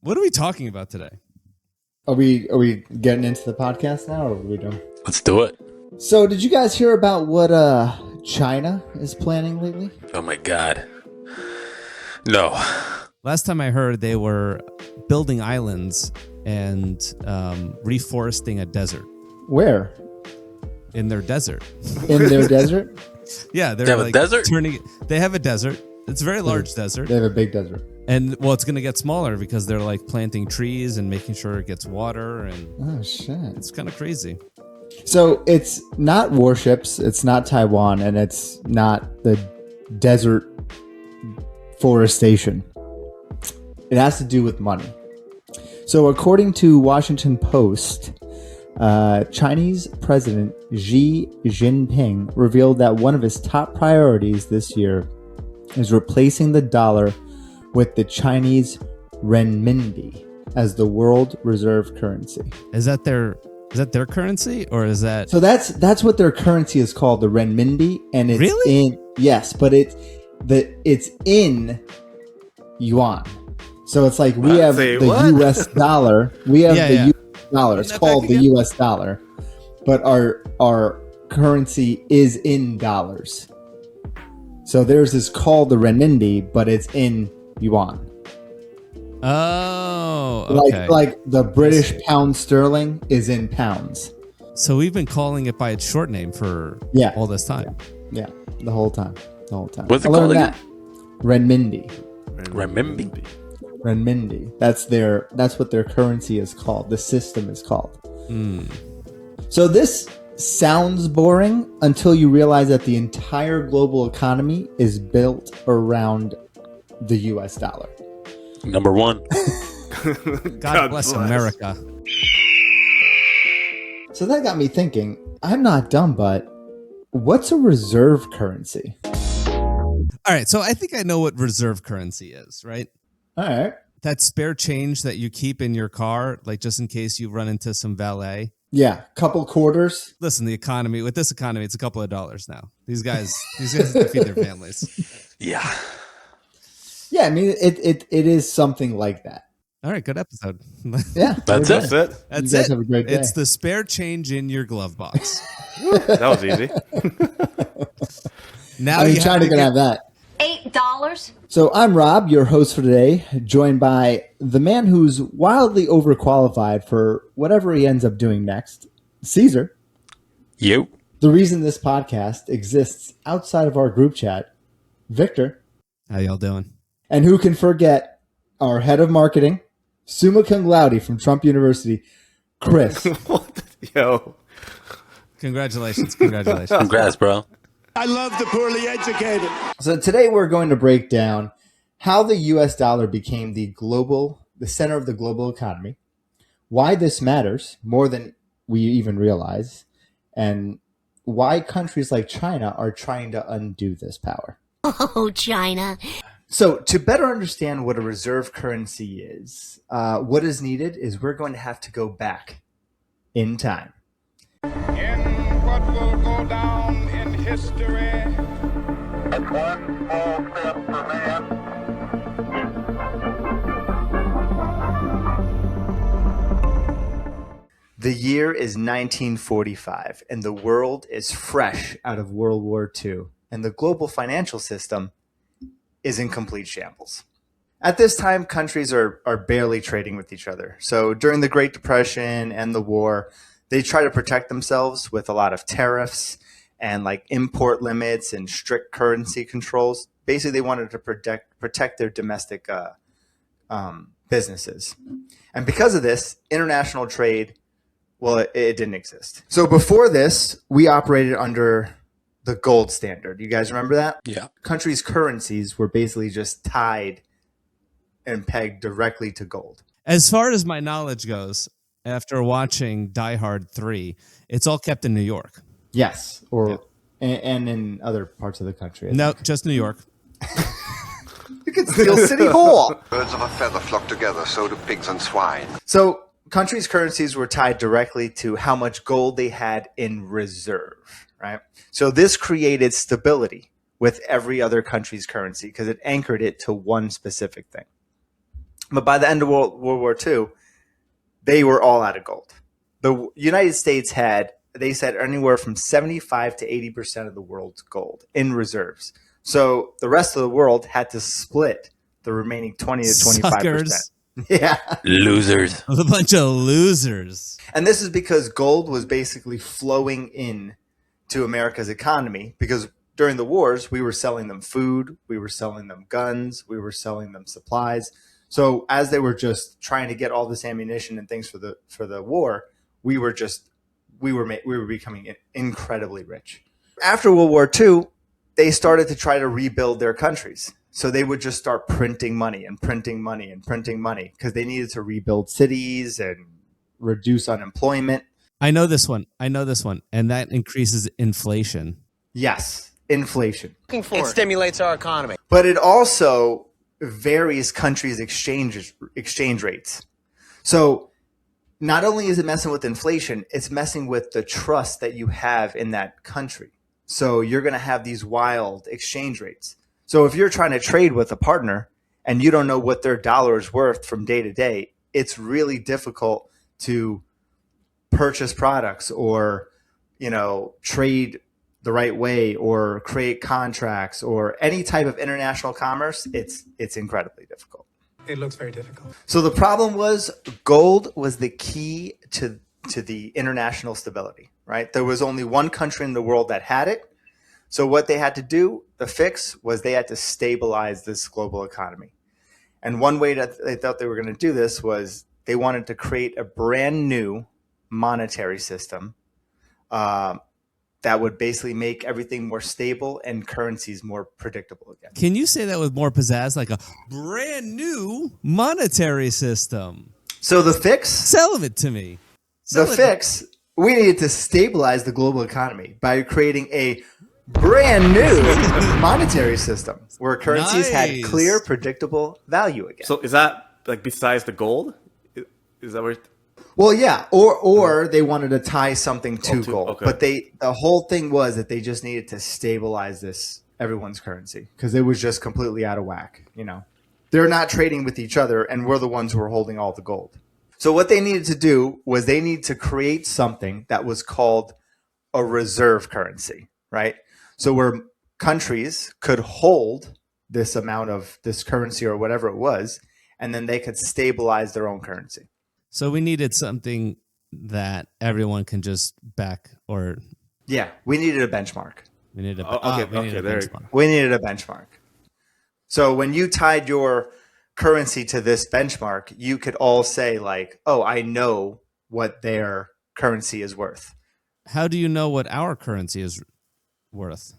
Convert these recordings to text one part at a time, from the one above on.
What are we talking about today? Are we getting into the podcast now, or what are we doing? Let's do it. So, did you guys hear about what China is planning lately? Oh my God. No. Last time I heard, they were building islands and reforesting a desert. Where? In their desert. In their desert? Yeah, They have a desert? They have a desert. It's a very large desert. They have a big desert. And well, it's going to get smaller because they're like planting trees and making sure it gets water, and Oh shit! it's kind of crazy. So it's not warships, it's not Taiwan, and it's not the desert forestation. It has to do with money. So according to Washington Post, Chinese President Xi Jinping revealed that one of his top priorities this year is replacing the dollar with the Chinese renminbi as the world reserve currency. Is that their currency, or is that? So that's what their currency is called, the renminbi, and it's Really? in yes, but it's in yuan. So it's like we have the US dollar. We have the US dollar. It's called the US dollar, but our currency is in dollars. So there's this called the renminbi, but it's in yuan. Oh, okay. Like the British pound sterling is in pounds. So we've been calling it by its short name for all this time. Yeah, the whole time. What's it called again? Renminbi. Renminbi. Renminbi. That's what their currency is called. The system is called. So this sounds boring until you realize that the entire global economy is built around the US dollar. Number one. God bless America. So that got me thinking, I'm not dumb, but what's a reserve currency? All right, so I think I know what reserve currency is, right? All right. That spare change that you keep in your car, like just in case you run into some valet. Yeah, couple quarters. Listen, with this economy, it's a couple of dollars now. These guys feed their families. Yeah. Yeah, I mean it is something like that. All right, good episode. Yeah, That's it. That's you guys it. have a great day. It's the spare change in your glove box. That was easy. Now I mean, China can have that. $8? So I'm Rob, your host for today, joined by the man who's wildly overqualified for whatever he ends up doing next, Caesar. You. The reason this podcast exists outside of our group chat, Victor. How y'all doing? And who can forget our head of marketing, summa cum laude from Trump University, Chris. Yo. Congratulations. Congrats, bro. I love the poorly educated. So today we're going to break down how the US dollar became the center of the global economy, why this matters more than we even realize, and why countries like China are trying to undo this power. Oh, China. So to better understand what a reserve currency is, what is needed is we're going to have to go back in time. In what will go down in history. It's one small step for man. The year is 1945, and the world is fresh out of World War II, and the global financial system is in complete shambles. At this time, countries are barely trading with each other. So during the Great Depression and the war, they try to protect themselves with a lot of tariffs and like import limits and strict currency controls. Basically, they wanted to protect their domestic businesses. And because of this, international trade, well, it didn't exist. So before this, we operated under the gold standard. You guys remember that? Yeah. Countries' currencies were basically just tied and pegged directly to gold. As far as my knowledge goes, after watching Die Hard 3, it's all kept in New York. Yes, and in other parts of the country. No, just New York. You can steal City Hall. Birds of a feather flock together, so do pigs and swine. So countries' currencies were tied directly to how much gold they had in reserve, right? So this created stability with every other country's currency because it anchored it to one specific thing. But by the end of World War II, they were all out of gold. The United States had, they said, anywhere from 75 to 80% of the world's gold in reserves. So the rest of the world had to split the remaining 20 to 25%. Suckers. Yeah. Losers. A bunch of losers. And this is because gold was basically flowing in to America's economy, because during the wars, we were selling them food, we were selling them guns, we were selling them supplies. So as they were just trying to get all this ammunition and things for the war, we were becoming incredibly rich. After World War II, they started to try to rebuild their countries. So they would just start printing money and printing money and printing money because they needed to rebuild cities and reduce unemployment. I know this one. And that increases inflation. Yes, inflation. It stimulates our economy. But it also varies countries' exchange rates. So not only is it messing with inflation, it's messing with the trust that you have in that country. So you're going to have these wild exchange rates. So if you're trying to trade with a partner and you don't know what their dollar is worth from day to day, it's really difficult to purchase products or, trade the right way or create contracts or any type of international commerce. It's incredibly difficult. It looks very difficult. So the problem was gold was the key to the international stability, right? There was only one country in the world that had it. So what they had to do, the fix, was they had to stabilize this global economy. And one way that they thought they were going to do this was they wanted to create a brand new monetary system that would basically make everything more stable and currencies more predictable again. Can you say that with more pizzazz, like a brand new monetary system? So the fix? Sell it to me. We needed to stabilize the global economy by creating a brand new monetary system where currencies had clear, predictable value again. So is that like besides the gold? Is that where? Well, yeah, or they wanted to tie something to gold, okay. but the whole thing was that they just needed to stabilize everyone's currency because it was just completely out of whack. They're not trading with each other, and we're the ones who are holding all the gold. So what they needed to do was they needed to create something that was called a reserve currency, right? So where countries could hold this amount of this currency or whatever it was, and then they could stabilize their own currency. So we needed something that everyone can just back or... Yeah, we needed a benchmark. We needed a benchmark. So when you tied your currency to this benchmark, you could all say like, oh, I know what their currency is worth. How do you know what our currency is worth?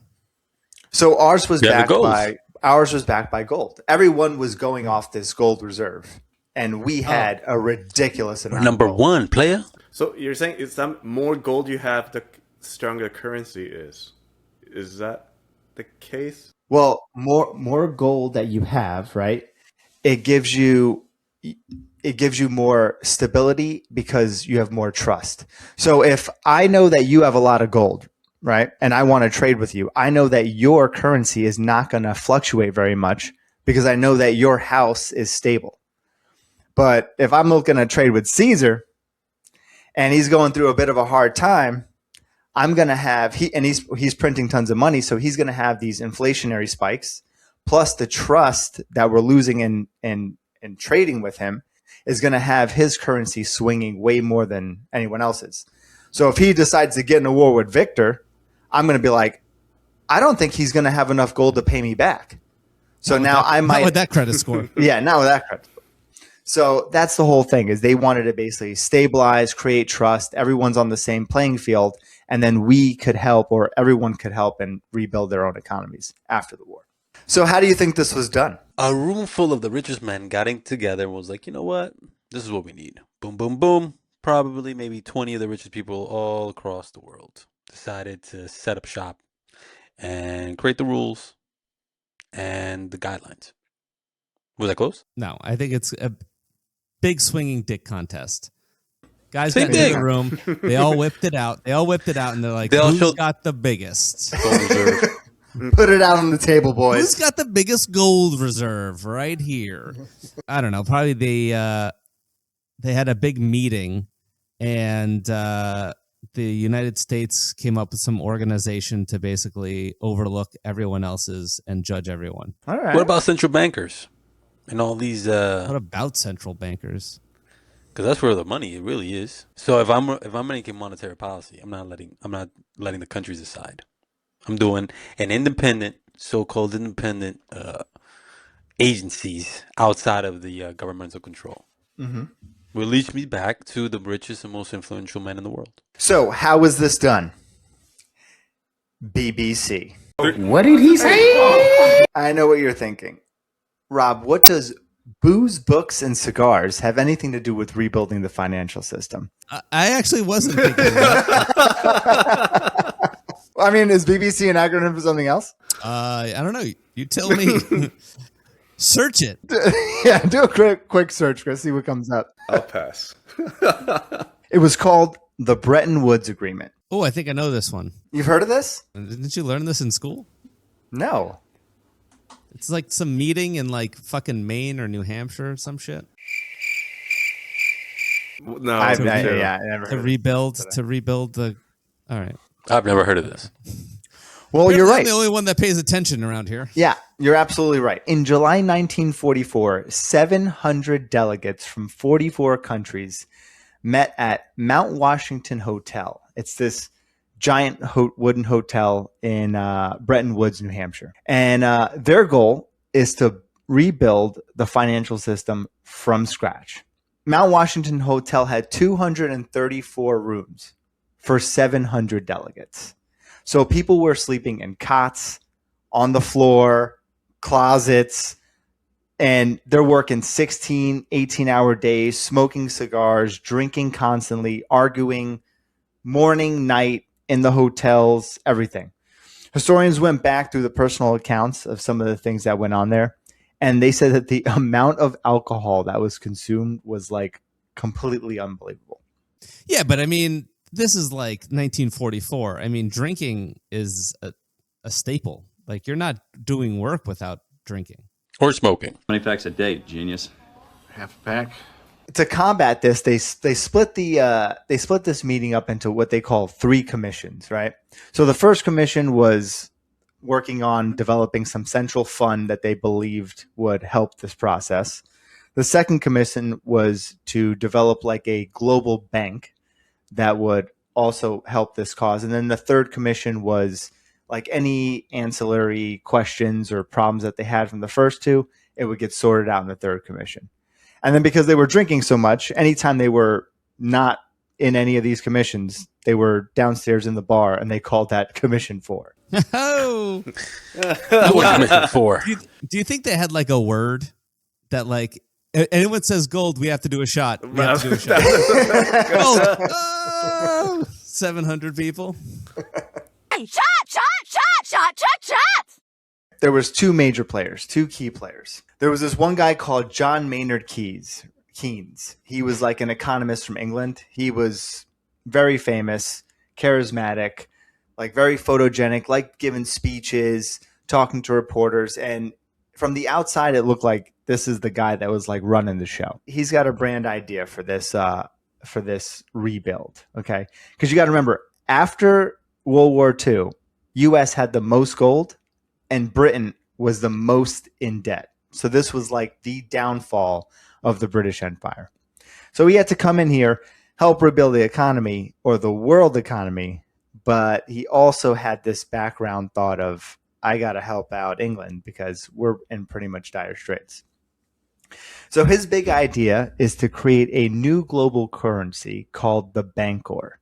So ours was backed by gold. Everyone was going off this gold reserve, and we had a ridiculous amount. Number of gold. one player. So you're saying it's the more gold you have, the stronger the currency is. Is that the case? Well, more gold that you have, right? It gives you more stability because you have more trust. So if I know that you have a lot of gold, right, and I want to trade with you, I know that your currency is not going to fluctuate very much because I know that your house is stable. But if I'm looking to trade with Caesar and he's going through a bit of a hard time, I'm going to have he's printing tons of money, so he's going to have these inflationary spikes, plus the trust that we're losing in trading with him is going to have his currency swinging way more than anyone else's. So if he decides to get in a war with Victor, I'm going to be like, I don't think he's going to have enough gold to pay me back. So now I might... Not with that credit score. Yeah, not with that credit score. So that's the whole thing, is they wanted to basically stabilize, create trust. Everyone's on the same playing field. And then we could help, or everyone could help, and rebuild their own economies after the war. So how do you think this was done? A room full of the richest men got together and was like, you know what? This is what we need. Boom, boom, boom. Probably maybe 20 of the richest people all across the world decided to set up shop and create the rules and the guidelines. Was that close? No, I think it's a big swinging dick contest. Guys Same got into thing. the room. They all whipped it out. And they're like, who's got the biggest? Gold reserve. Put it out on the table, boys. Who's got the biggest gold reserve right here? I don't know. Probably they had a big meeting, and the United States came up with some organization to basically overlook everyone else's and judge everyone. All right. What about central bankers and all these? What about central bankers? Because that's where the money really is. So if I'm making monetary policy, I'm not letting the countries decide. I'm doing an independent, so-called independent agencies outside of the governmental control. Mm-hmm. Will lead me back to the richest and most influential men in the world. So how was this done? BBC. What did he say? I know what you're thinking. Rob, what does booze, books, and cigars have anything to do with rebuilding the financial system? I actually wasn't thinking that. I mean, is BBC an acronym for something else? I don't know. You tell me. Search it. Yeah, do a quick search, Chris. See what comes up. I'll pass. It was called the Bretton Woods Agreement. Oh, I think I know this one. You've heard of this? Didn't you learn this in school? No. It's like some meeting in like fucking Maine or New Hampshire or some shit. No, I never to heard of rebuild the. All right. I've never heard of this. Well, you're right. I'm the only one that pays attention around here. Yeah, you're absolutely right. In July 1944, 700 delegates from 44 countries met at Mount Washington Hotel. It's this giant wooden hotel in Bretton Woods, New Hampshire. And their goal is to rebuild the financial system from scratch. Mount Washington Hotel had 234 rooms for 700 delegates. So people were sleeping in cots, on the floor, closets, and they're working 16, 18-hour days, smoking cigars, drinking constantly, arguing morning, night, in the hotels, everything. Historians went back through the personal accounts of some of the things that went on there, and they said that the amount of alcohol that was consumed was like completely unbelievable. Yeah, but I mean, this is like 1944. I mean, drinking is a staple. Like, you're not doing work without drinking. Or smoking. How many packs a day, genius? Half a pack. To combat this, they split this meeting up into what they call 3 commissions, right? So the first commission was working on developing some central fund that they believed would help this process. The second commission was to develop like a global bank that would also help this cause. And then the third commission was like any ancillary questions or problems that they had from the first 2, it would get sorted out in the third commission. And then because they were drinking so much, anytime they were not in any of these commissions, they were downstairs in the bar and they called that Commission 4. Oh, What commission for? do you think they had like a word that like anyone says gold, we have to do a shot. We have to do a shot. Gold. Oh, 700 people. Hey, shots! There was 2 major players, 2 key players. There was this one guy called John Maynard Keynes. He was like an economist from England. He was very famous, charismatic, like very photogenic, like giving speeches, talking to reporters. And from the outside, it looked like this is the guy that was like running the show. He's got a brand idea for this rebuild. Okay. Because you got to remember, after World War II, U.S. had the most gold and Britain was the most in debt. So this was like the downfall of the British Empire. So he had to come in here, help rebuild the economy or the world economy, but he also had this background thought of, I got to help out England because we're in pretty much dire straits. So his big idea is to create a new global currency called the Bancor,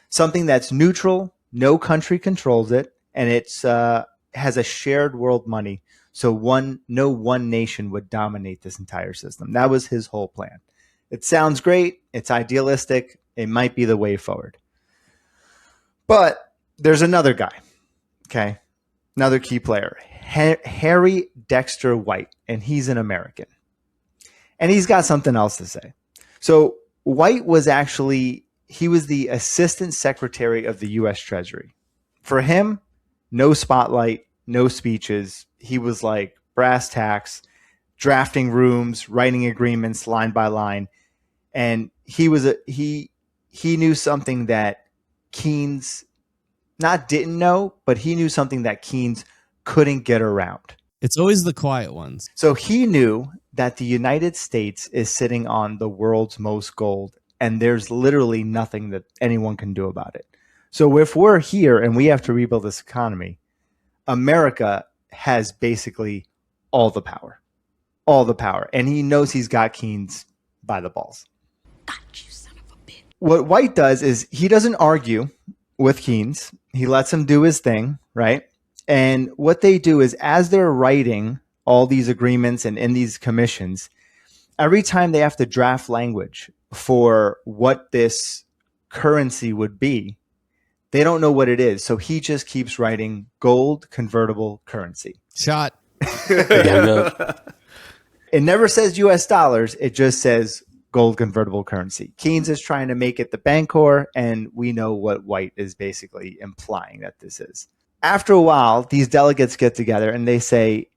something that's neutral, no country controls it, and it's has a shared world money. So no one nation would dominate this entire system. That was his whole plan. It sounds great. It's idealistic. It might be the way forward. But there's another guy, okay? Another key player, Harry Dexter White, and he's an American. And he's got something else to say. So White was he was the assistant secretary of the U.S. Treasury. For him, no spotlight, no speeches. He was like brass tacks, drafting rooms, writing agreements line by line. And he knew something that Keynes not didn't know, but he knew something that Keynes couldn't get around. It's always the quiet ones. So he knew that the United States is sitting on the world's most gold, and there's literally nothing that anyone can do about it. So if we're here and we have to rebuild this economy, America has basically all the power. And he knows he's got Keynes by the balls. God, you son of a bitch. What White does is he doesn't argue with Keynes. He lets him do his thing, right? And what they do is, as they're writing all these agreements and in these commissions, every time they have to draft language for what this currency would be, they don't know what it is. So he just keeps writing gold convertible currency. Shot. It never says US dollars. It just says gold convertible currency. Keynes is trying to make it the Bancor, and we know what White is basically implying that this is. After a while, these delegates get together and they say,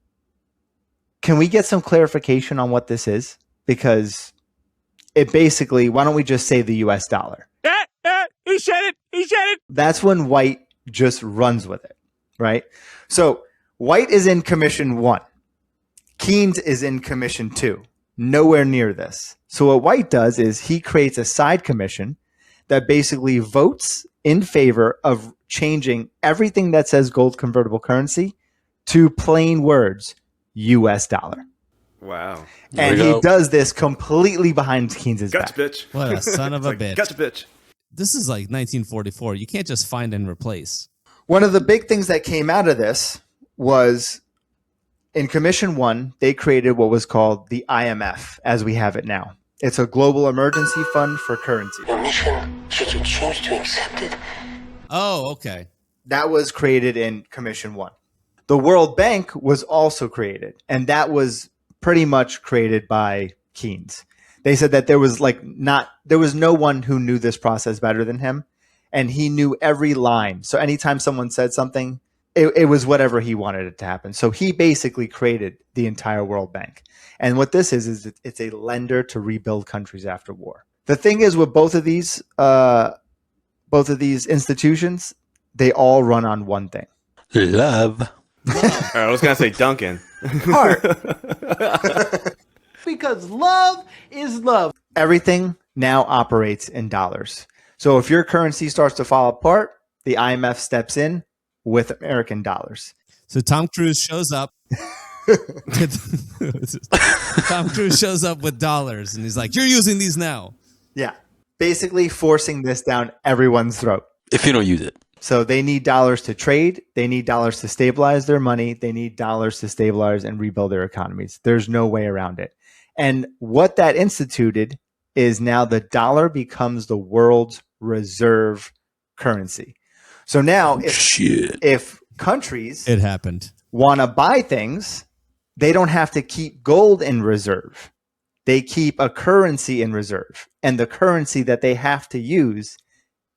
can we get some clarification on what this is? Because it basically, why don't we just say the US dollar? He said it. That's when White just runs with it, right? So White is in Commission 1. Keynes is in Commission 2. Nowhere near this. So what White does is he creates a side commission that basically votes in favor of changing everything that says gold convertible currency to plain words, US dollar. Wow. And he does this completely behind Keynes' Guts, back. bitch. What a son of a Like, bitch. Guts, bitch. This is like 1944. You can't just find and replace. One of the big things that came out of this was in Commission 1, they created what was called the IMF as we have it now. It's a global emergency fund for currency. Your mission, should you choose to accept it, Oh, okay. That was created in Commission 1. The World Bank was also created, and that was pretty much created by Keynes. They said that there was no one who knew this process better than him, and he knew every line. So anytime someone said something, it was whatever he wanted it to happen. So he basically created the entire World Bank. And what this is it's a lender to rebuild countries after war. The thing is with both of these institutions, they all run on one thing. Love. I was going to say Duncan. Heart. Because love is love. Everything now operates in dollars. So if your currency starts to fall apart, the IMF steps in with American dollars. So Tom Cruise shows up. Tom Cruise shows up with dollars, and he's like, "You're using these now." Yeah. Basically forcing this down everyone's throat. If you don't use it. So they need dollars to trade. They need dollars to stabilize their money. They need dollars to stabilize and rebuild their economies. There's no way around it. And what that instituted is now the dollar becomes the world's reserve currency. So now if countries It happened. want to buy things, they don't have to keep gold in reserve. They keep a currency in reserve. And the currency that they have to use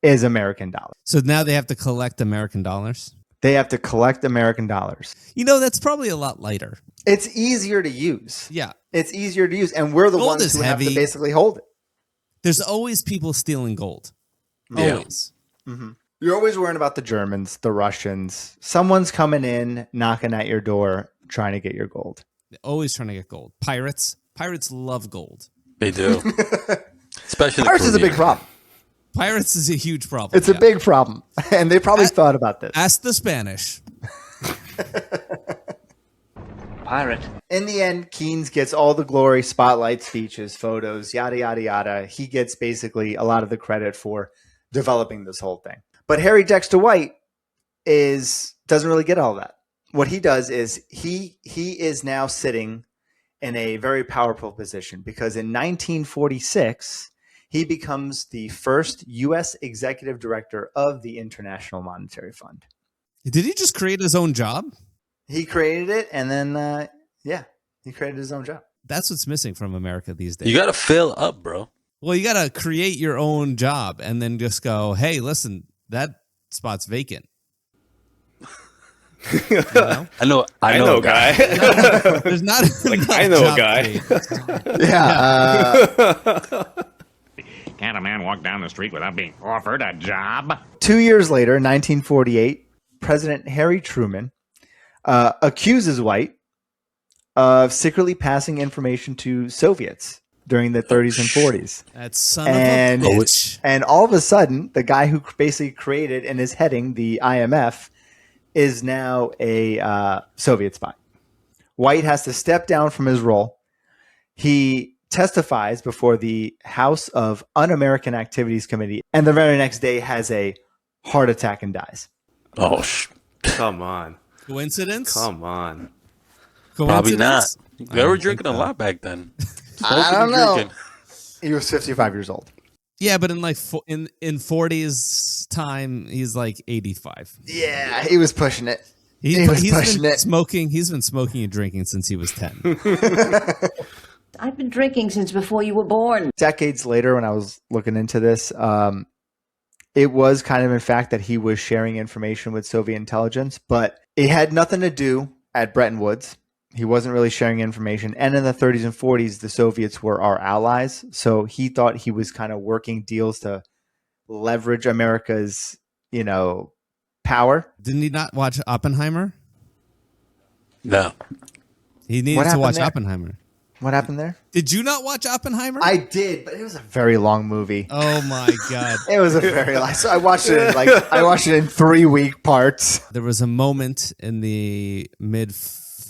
is American dollars. So now they have to collect American dollars. They have to collect American dollars. You know, that's probably a lot lighter. It's easier to use. Yeah. It's easier to use. And we're the Gold ones is who have heavy. to basically hold it. There's always people stealing gold. Yeah. Always. Mm-hmm. You're always worrying about the Germans, the Russians. Someone's coming in, knocking at your door, trying to get your gold. Always trying to get gold. Pirates. Pirates love gold. They do. Especially Ours is a big Caribbean. problem. Pirates is a huge problem. It's a big problem. And they probably thought about this. Ask the Spanish. Pirate. In the end, Keynes gets all the glory, spotlight, speeches, photos, yada, yada, yada. He gets basically a lot of the credit for developing this whole thing. But Harry Dexter White doesn't really get all that. What he does is he is now sitting in a very powerful position because in 1946, he becomes the first U.S. executive director of the International Monetary Fund. Did he just create his own job? He created it, and then, he created his own job. That's what's missing from America these days. You got to fill up, bro. Well, you got to create your own job and then just go, hey, listen, that spot's vacant. You know? I know a guy. There's not Like, enough I know a job guy. creators. Can't a man walk down the street without being offered a job? 2 years later, 1948, President Harry Truman accuses White of secretly passing information to Soviets during the 30s and 40s. That son And- of a bitch. And all of a sudden, the guy who basically created and is heading the IMF is now a Soviet spy. White has to step down from his role. He testifies before the House of Un-American Activities Committee, and the very next day has a heart attack and dies. Oh, Come on. Coincidence? Come on. probably not. Coincidence? They were don't drinking think a so. lot back then. I Smoking don't and know. drinking. He was 55 years old. Yeah, but in like in 40s time, he's like 85. Yeah, he was pushing it. He's pushing been it. smoking. He's been smoking and drinking since he was 10. I've been drinking since before you were born. Decades later, when I was looking into this, it was kind of in fact that he was sharing information with Soviet intelligence, but it had nothing to do at Bretton Woods. He wasn't really sharing information. And in the 30s and 40s, the Soviets were our allies. So he thought he was kind of working deals to leverage America's, power. Didn't he not watch Oppenheimer? No. He needed What to happened watch there? Oppenheimer. What happened there? Did you not watch Oppenheimer? I did, but it was a very long movie. Oh my god. It was a very long. So I watched it in 3-week parts. There was a moment in the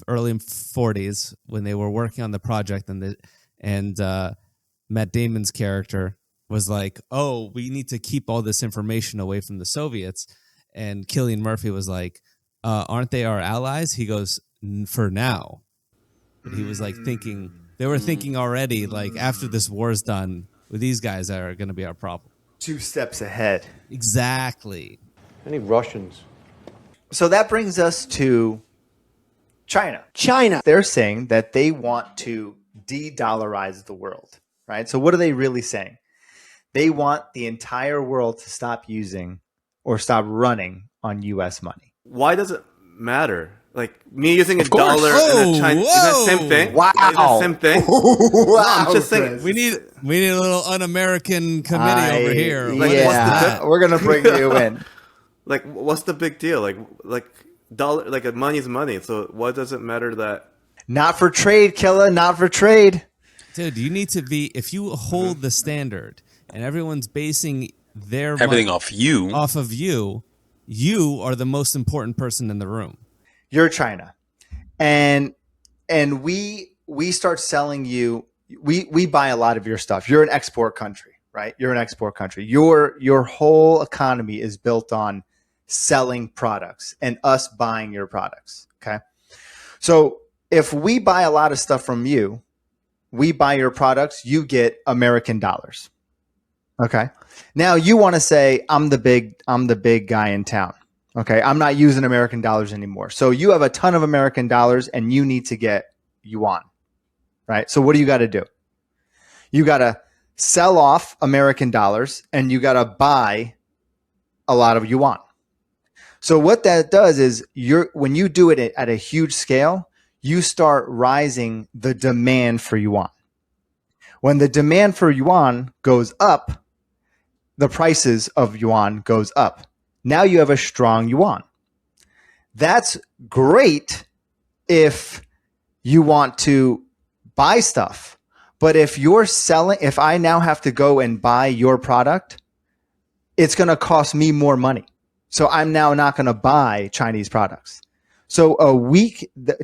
early 40s when they were working on the project, and Matt Damon's character was like, "Oh, we need to keep all this information away from the Soviets," and Cillian Murphy was like, "Aren't they our allies?" He goes, "For now." But he was like thinking, they were thinking already, like after this war's done, these guys are going to be our problem. 2 steps ahead. Exactly. Any Russians? So that brings us to China. They're saying that they want to de-dollarize the world, right? So what are they really saying? They want the entire world to stop using or stop running on U.S. money. Why does it matter? Like me using a course. dollar and a Chinese, is that the same thing? Wow. Is that the same thing? Wow, I'm just saying. Chris. We need a little un-American committee over here. Like, yeah, what's the we're gonna bring you in. Like, what's the big deal? Like dollar, like money is money. So what does it matter that? Not for trade, Killa. Not for trade. Dude, you need to be, if you hold the standard and everyone's basing their Everything money off of you, you are the most important person in the room. You're China, and we start selling you. We buy a lot of your stuff. You're an export country, right? You're an export country. Your whole economy is built on selling products and us buying your products. Okay, so if we buy a lot of stuff from you, we buy your products. You get American dollars. Okay, now you want to say I'm the big guy in town. Okay, I'm not using American dollars anymore. So you have a ton of American dollars and you need to get yuan, right? So what do you got to do? You got to sell off American dollars and you got to buy a lot of yuan. So what that does is when you do it at a huge scale, you start rising the demand for yuan. When the demand for yuan goes up, the prices of yuan goes up. Now you have a strong yuan. That's great if you want to buy stuff. But if I now have to go and buy your product, it's going to cost me more money. So I'm now not going to buy Chinese products. So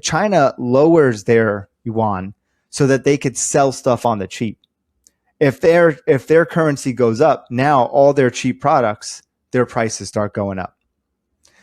China lowers their yuan so that they could sell stuff on the cheap. If their currency goes up, now all their cheap products, their prices start going up.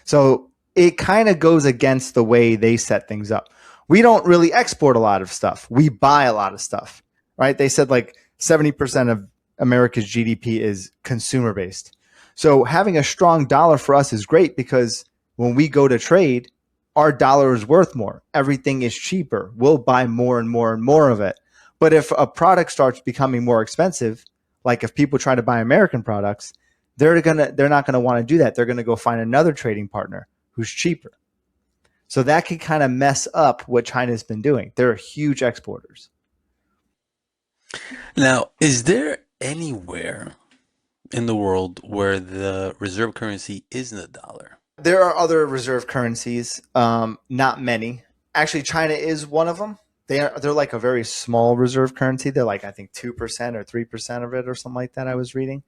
So it kind of goes against the way they set things up. We don't really export a lot of stuff. We buy a lot of stuff, right? They said like 70% of America's GDP is consumer based. So having a strong dollar for us is great because when we go to trade, our dollar is worth more. Everything is cheaper. We'll buy more and more and more of it. But if a product starts becoming more expensive, like if people try to buy American products, they're not going to want to do that. They're going to go find another trading partner who's cheaper. So that could kind of mess up what China's been doing. They're huge exporters. Now, is there anywhere in the world where the reserve currency isn't a dollar? There are other reserve currencies, not many. Actually, China is one of them. They're like a very small reserve currency. They're like, I think 2% or 3% of it or something like that I was reading.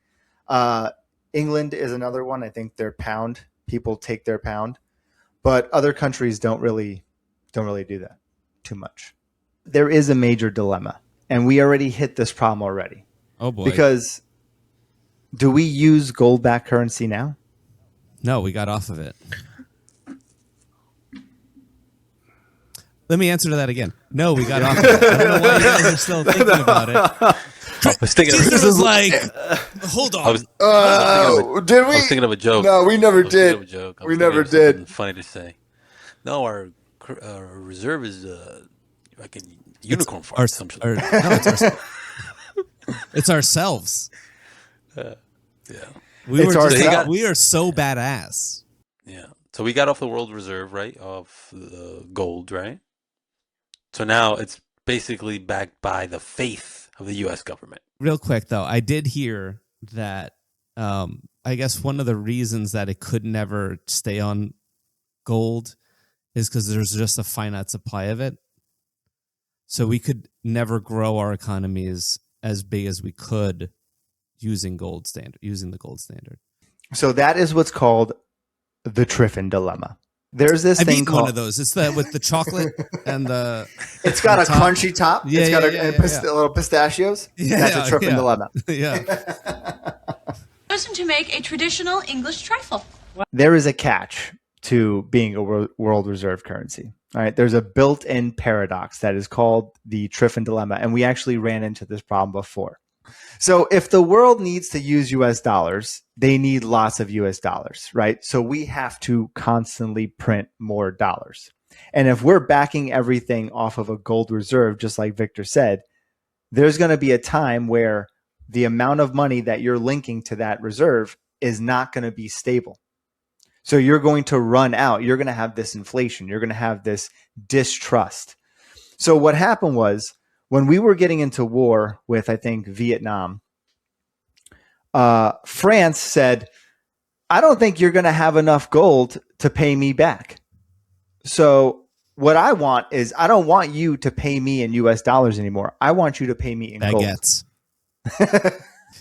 England is another one. I think their pound. People take their pound. But other countries don't really do that too much. There is a major dilemma, and we already hit this problem already. Oh boy! Because do we use gold-backed currency now? No, we got off of it. Let me answer to that again. No, we got off of it. I don't know why you guys are still thinking about it. I was thinking This is like, hold on. Did we? I was thinking of a joke. No, we never did. We never did. Funny to say. No, our reserve is like a unicorn fart. It's ourselves. Yeah. We are so badass. Yeah. So we got off the world reserve, right? Of the gold, right? So now it's basically backed by the faith of the U.S. government. Real quick, though, I did hear that I guess one of the reasons that it could never stay on gold is because there's just a finite supply of it. So we could never grow our economies as big as we could using the gold standard. So that is what's called the Triffin dilemma. There's this thing called one of those. It's with the chocolate and the. It's got a crunchy top. Yeah, it's got a little pistachios. Yeah, that's a Triffin dilemma. Yeah. Chosen to make a traditional English trifle. There is a catch to being a world reserve currency. All right, there's a built-in paradox that is called the Triffin dilemma, and we actually ran into this problem before. So if the world needs to use US dollars, they need lots of US dollars, right? So we have to constantly print more dollars. And if we're backing everything off of a gold reserve, just like Victor said, there's going to be a time where the amount of money that you're linking to that reserve is not going to be stable. So you're going to run out. You're going to have this inflation. You're going to have this distrust. So what happened was, when we were getting into war with, I think, Vietnam, France said, I don't think you're going to have enough gold to pay me back. So what I want is, I don't want you to pay me in US dollars anymore. I want you to pay me in baguettes. Gold.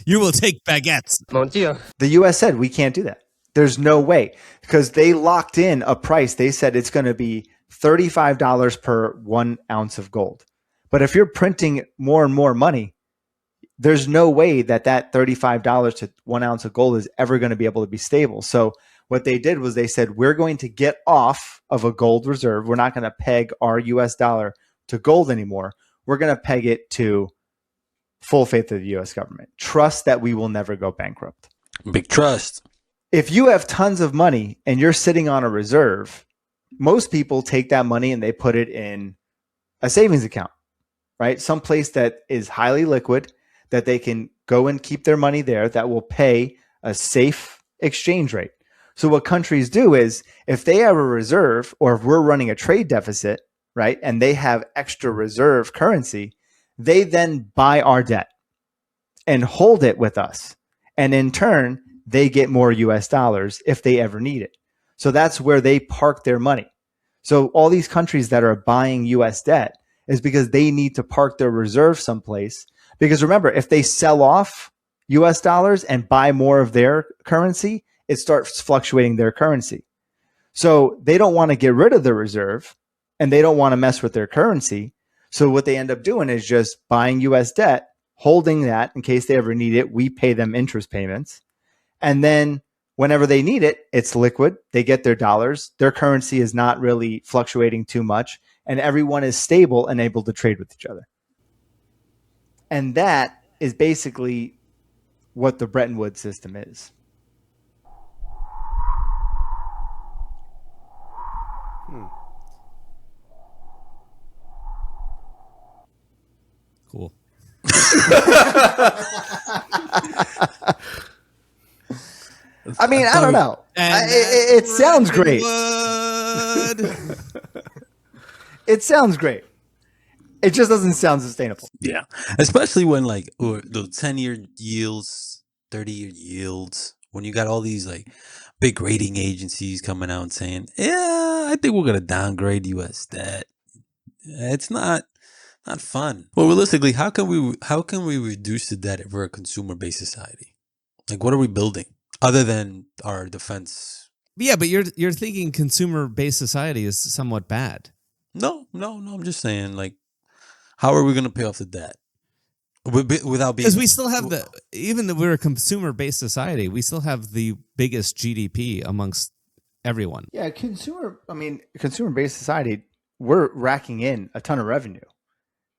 You will take baguettes. Mon Dieu. The US said, we can't do that. There's no way, because they locked in a price. They said it's going to be $35 per 1 ounce of gold. But if you're printing more and more money, there's no way that $35 to 1 ounce of gold is ever going to be able to be stable. So what they did was they said, we're going to get off of a gold reserve. We're not going to peg our US dollar to gold anymore. We're going to peg it to full faith of the US government. Trust that we will never go bankrupt. Big trust. If you have tons of money and you're sitting on a reserve, most people take that money and they put it in a savings account. Right? Some place that is highly liquid, that they can go and keep their money there, that will pay a safe exchange rate. So what countries do is, if they have a reserve, or if we're running a trade deficit, right, and they have extra reserve currency, they then buy our debt and hold it with us. And in turn, they get more US dollars if they ever need it. So that's where they park their money. So all these countries that are buying US debt is because they need to park their reserve someplace. Because remember, if they sell off US dollars and buy more of their currency, it starts fluctuating their currency. So they don't want to get rid of the reserve, and they don't want to mess with their currency. So what they end up doing is just buying US debt, holding that in case they ever need it. We pay them interest payments. And then whenever they need it, it's liquid. They get their dollars. Their currency is not really fluctuating too much. And everyone is stable and able to trade with each other. And that is basically what the Bretton Woods system is. Cool. I mean, I don't know. It sounds great. It sounds great. It just doesn't sound sustainable. Yeah, especially when like the 10-year yields, 30-year yields, when you got all these like big rating agencies coming out and saying, "Yeah, I think we're gonna downgrade U.S. debt." It's not fun. Well, realistically, how can we reduce the debt if we're a consumer-based society? Like, what are we building other than our defense? Yeah, but you're thinking consumer-based society is somewhat bad. No. I'm just saying, like, how are we going to pay off the debt without being? Because we still have even though we're a consumer-based society, we still have the biggest GDP amongst everyone. Yeah, consumer-based society, we're racking in a ton of revenue.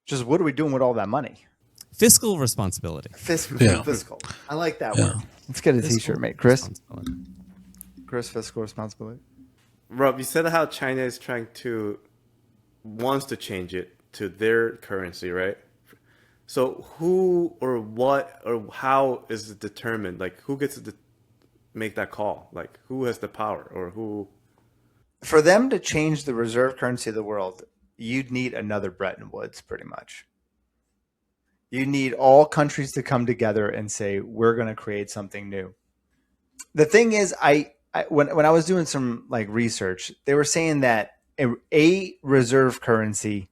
Just what are we doing with all that money? Fiscal responsibility. Fiscal. I like that word. Let's get a t-shirt, mate. Chris, fiscal responsibility. Rob, you said how China is wants to change it to their currency, right? So who or what or how is it determined? Like, who gets to make that call? Like, who has the power or who? For them to change the reserve currency of the world, you'd need another Bretton Woods, pretty much. You need all countries to come together and say, we're going to create something new. The thing is, when I was doing some like research, they were saying that a reserve currency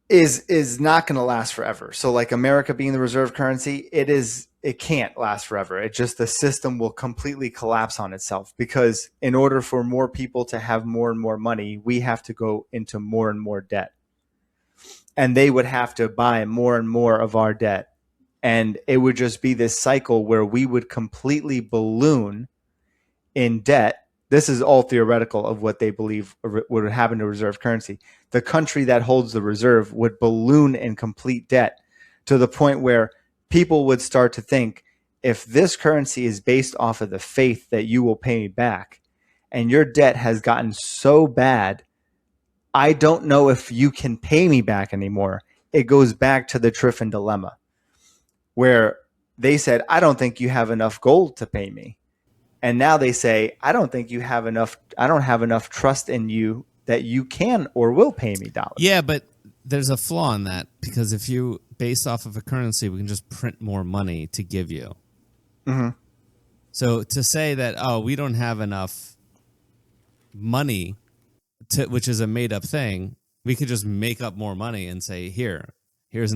is not going to last forever. So like America being the reserve currency, it can't last forever. It just, the system will completely collapse on itself, because in order for more people to have more and more money, we have to go into more and more debt. And they would have to buy more and more of our debt. And it would just be this cycle where we would completely balloon in debt. This is all theoretical of what they believe would happen to reserve currency. The country that holds the reserve would balloon in complete debt to the point where people would start to think, if this currency is based off of the faith that you will pay me back, and your debt has gotten so bad, I don't know if you can pay me back anymore. It goes back to the Triffin dilemma, where they said, I don't think you have enough gold to pay me. And now they say, I don't have enough trust in you that you can or will pay me dollars. Yeah, but there's a flaw in that, because if you base off of a currency, we can just print more money to give you. Mm-hmm. So to say that, we don't have enough money, which is a made up thing, we could just make up more money and say, here's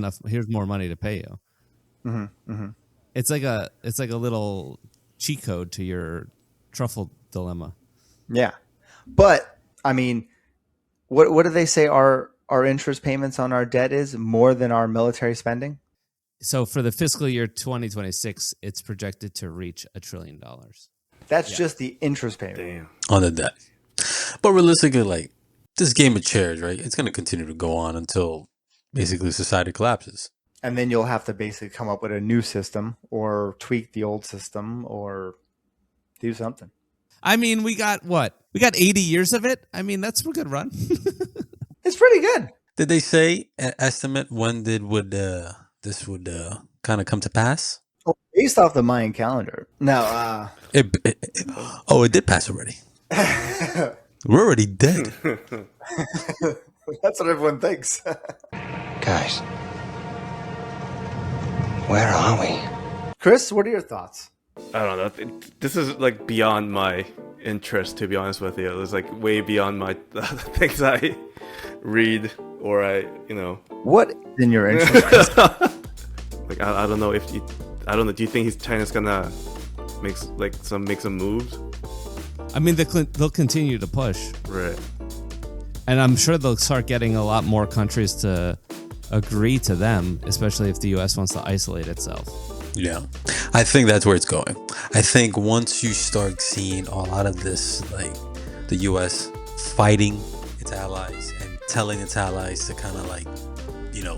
more money to pay you. Mm-hmm. Mm-hmm. It's like a little cheat code to your truffle dilemma. Yeah. But I mean, what do they say our interest payments on our debt is? More than our military spending? So for the fiscal year 2026, it's projected to reach $1 trillion. That's just the interest payment. Damn. On the debt. But realistically, like, this game of chairs, right? It's going to continue to go on until basically society collapses. And then you'll have to basically come up with a new system or tweak the old system or do something. I mean, we got 80 years of it. I mean, that's a good run. It's pretty good. Did they say an estimate when this would kind of come to pass? Oh, based off the Mayan calendar. No. It did pass already. We're already dead. That's what everyone thinks. Guys, where are we? Chris, what are your thoughts? I don't know. This is like beyond my interest, to be honest with you. It's like way beyond my things I read or What in your interest? Like I don't know I don't know. Do you think China's gonna make some moves? I mean, they'll continue to push, Right. and I'm sure they'll start getting a lot more countries to agree to them, especially if the U.S. wants to isolate itself. Yeah, I think that's where it's going. I think once you start seeing a lot of this, like the U.S. fighting its allies and telling its allies to kind of like,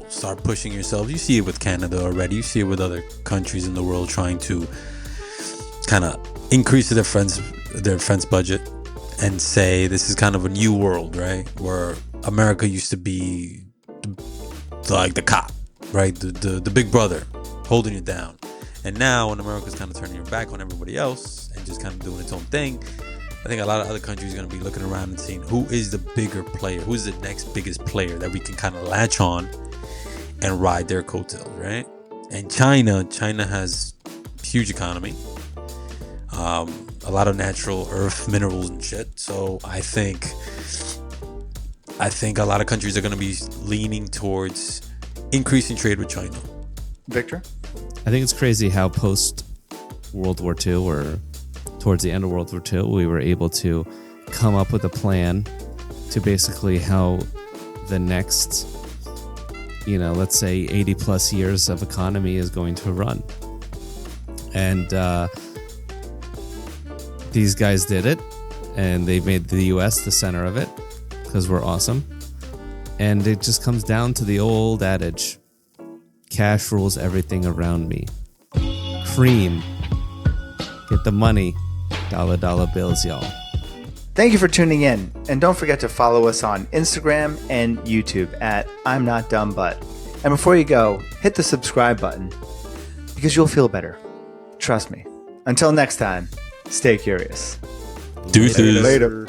start pushing yourself. You see it with Canada already. You see it with other countries in the world trying to kind of increase their defense budget and say this is kind of a new world, right? Where America used to be like the cop, right? The big brother holding you down. And now when America's kind of turning your back on everybody else and just kind of doing its own thing, I think a lot of other countries are going to be looking around and seeing who is the bigger player, who's the next biggest player that we can kind of latch on and ride their coattails, right? And China has huge economy, a lot of natural earth minerals and shit. So I think a lot of countries are going to be leaning towards increasing trade with China. Victor? I think it's crazy how post World War II or towards the end of World War II, we were able to come up with a plan to basically how the next, let's say 80 plus years of economy is going to run. And these guys did it, and they made the US the center of it because we're awesome. And it just comes down to the old adage, cash rules everything around me. Cream. Get the money. Dollar bills, y'all. Thank you for tuning in. And don't forget to follow us on Instagram and YouTube at I'm Not Dumb But. And before you go, hit the subscribe button because you'll feel better. Trust me. Until next time, stay curious. Deuces. Later.